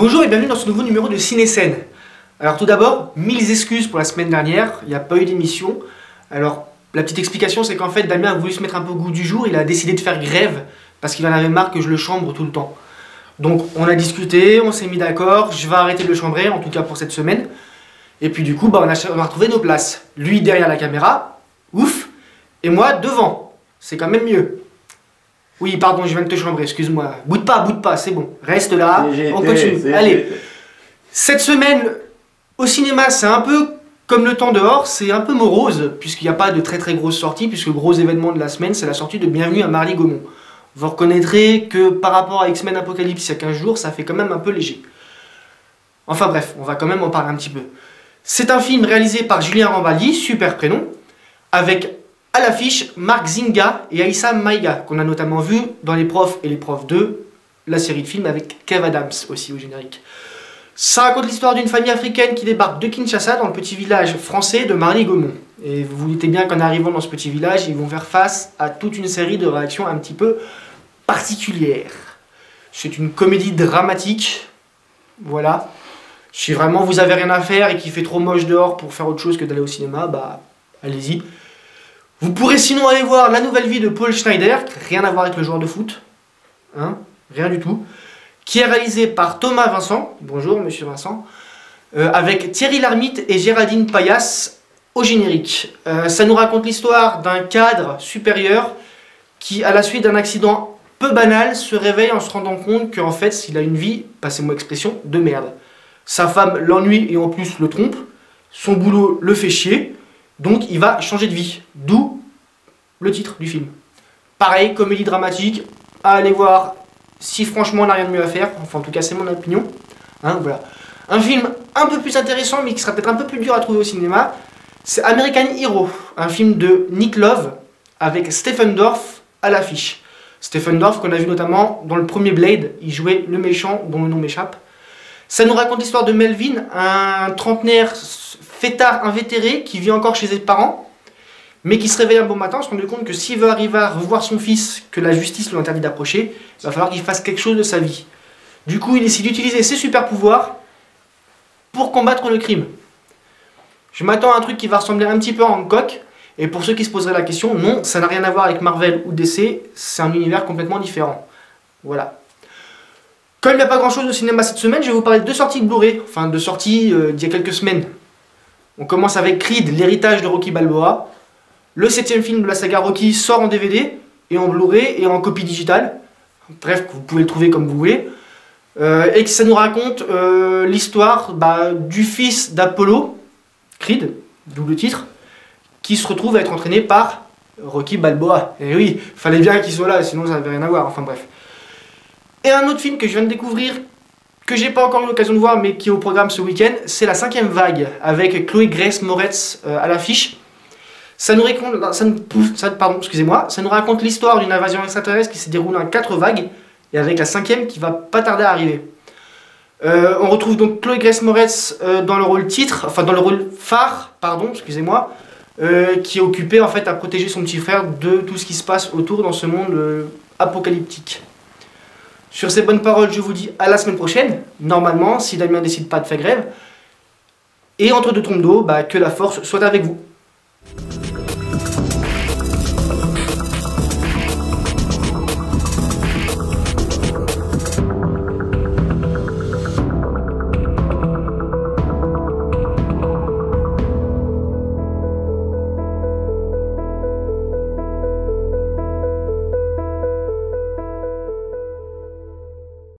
Bonjour et bienvenue dans ce nouveau numéro de Ciné-Scène. Alors tout d'abord, 1000 excuses pour la semaine dernière, il n'y a pas eu d'émission. Alors la petite explication c'est qu'en fait Damien a voulu se mettre un peu au goût du jour, il a décidé de faire grève parce qu'il en avait marre que je le chambre tout le temps. Donc on a discuté, on s'est mis d'accord, je vais arrêter de le chambrer, en tout cas pour cette semaine. Et puis du coup on a retrouvé nos places. Lui derrière la caméra, ouf, et moi devant, c'est quand même mieux. Oui, pardon, je viens de te chambrer, excuse-moi. Boude pas, c'est bon. Reste là, on continue. Allez, cette semaine, au cinéma, c'est un peu comme le temps dehors, c'est un peu morose, puisqu'il n'y a pas de très grosses sorties, puisque le gros événement de la semaine, c'est la sortie de Bienvenue à Marly-Gaumont. Vous reconnaîtrez que par rapport à X-Men Apocalypse il y a 15 jours, ça fait quand même un peu léger. Enfin bref, on va quand même en parler un petit peu. C'est un film réalisé par Julien Rambaldi, super prénom, avec à l'affiche Marc Zinga et Aïssa Maïga, qu'on a notamment vu dans Les Profs et Les Profs 2, la série de films avec Kev Adams aussi au générique. Ça raconte l'histoire d'une famille africaine qui débarque de Kinshasa dans le petit village français de Marly-Gaumont. Et vous vous doutez bien qu'en arrivant dans ce petit village, ils vont faire face à toute une série de réactions un petit peu particulières. C'est une comédie dramatique, voilà. Si vraiment vous avez rien à faire et qu'il fait trop moche dehors pour faire autre chose que d'aller au cinéma, bah allez-y. Vous pourrez sinon aller voir La Nouvelle Vie de Paul Schneider, rien à voir avec le joueur de foot, hein, rien du tout, qui est réalisé par Thomas Vincent, bonjour monsieur Vincent, avec Thierry Lhermitte et Géraldine Payas au générique. Ça nous raconte l'histoire d'un cadre supérieur qui, à la suite d'un accident peu banal, se réveille en se rendant compte qu'en fait, il a une vie, passez-moi l'expression, de merde. Sa femme l'ennuie et en plus le trompe, son boulot le fait chier, donc il va changer de vie, d'où le titre du film. Pareil, comédie dramatique, à aller voir si franchement on n'a rien de mieux à faire, enfin en tout cas c'est mon opinion. Hein, voilà. Un film un peu plus intéressant mais qui sera peut-être un peu plus dur à trouver au cinéma, c'est American Hero, un film de Nick Love avec Stephen Dorff à l'affiche. Stephen Dorff qu'on a vu notamment dans le premier Blade, il jouait le méchant dont le nom m'échappe. Ça nous raconte l'histoire de Melvin, un trentenaire fêtard invétéré qui vit encore chez ses parents, mais qui se réveille un bon matin, se rend compte que s'il veut arriver à revoir son fils, que la justice lui interdit d'approcher, il va falloir qu'il fasse quelque chose de sa vie. Du coup, il décide d'utiliser ses super pouvoirs pour combattre le crime. Je m'attends à un truc qui va ressembler un petit peu à Hancock, et pour ceux qui se poseraient la question, non, ça n'a rien à voir avec Marvel ou DC, c'est un univers complètement différent. Voilà. Comme il n'y a pas grand chose au cinéma cette semaine, je vais vous parler de deux sorties de Blu-ray, enfin de sorties d'il y a quelques semaines. On commence avec Creed, l'héritage de Rocky Balboa. Le 7e film de la saga Rocky sort en DVD, et en Blu-ray, et en copie digitale. Bref, vous pouvez le trouver comme vous voulez. Et que ça nous raconte l'histoire du fils d'Apollo, Creed, double titre, qui se retrouve à être entraîné par Rocky Balboa. Et oui, fallait bien qu'il soit là, sinon ça n'avait rien à voir, enfin bref. Et un autre film que je viens de découvrir, que j'ai pas encore eu l'occasion de voir, mais qui est au programme ce week-end, c'est La 5e vague, avec Chloé Grace Moretz à l'affiche. Ça nous raconte l'histoire d'une invasion extraterrestre qui s'est déroulée en 4 vagues, et avec la 5e qui va pas tarder à arriver. On retrouve donc Chloé Grace Moretz dans le rôle titre, enfin dans le rôle phare, pardon, excusez-moi, qui est occupée en fait à protéger son petit frère de tout ce qui se passe autour dans ce monde apocalyptique. Sur ces bonnes paroles, je vous dis à la semaine prochaine, normalement, si Damien décide pas de faire grève. Et entre deux tombes d'eau, que la force soit avec vous.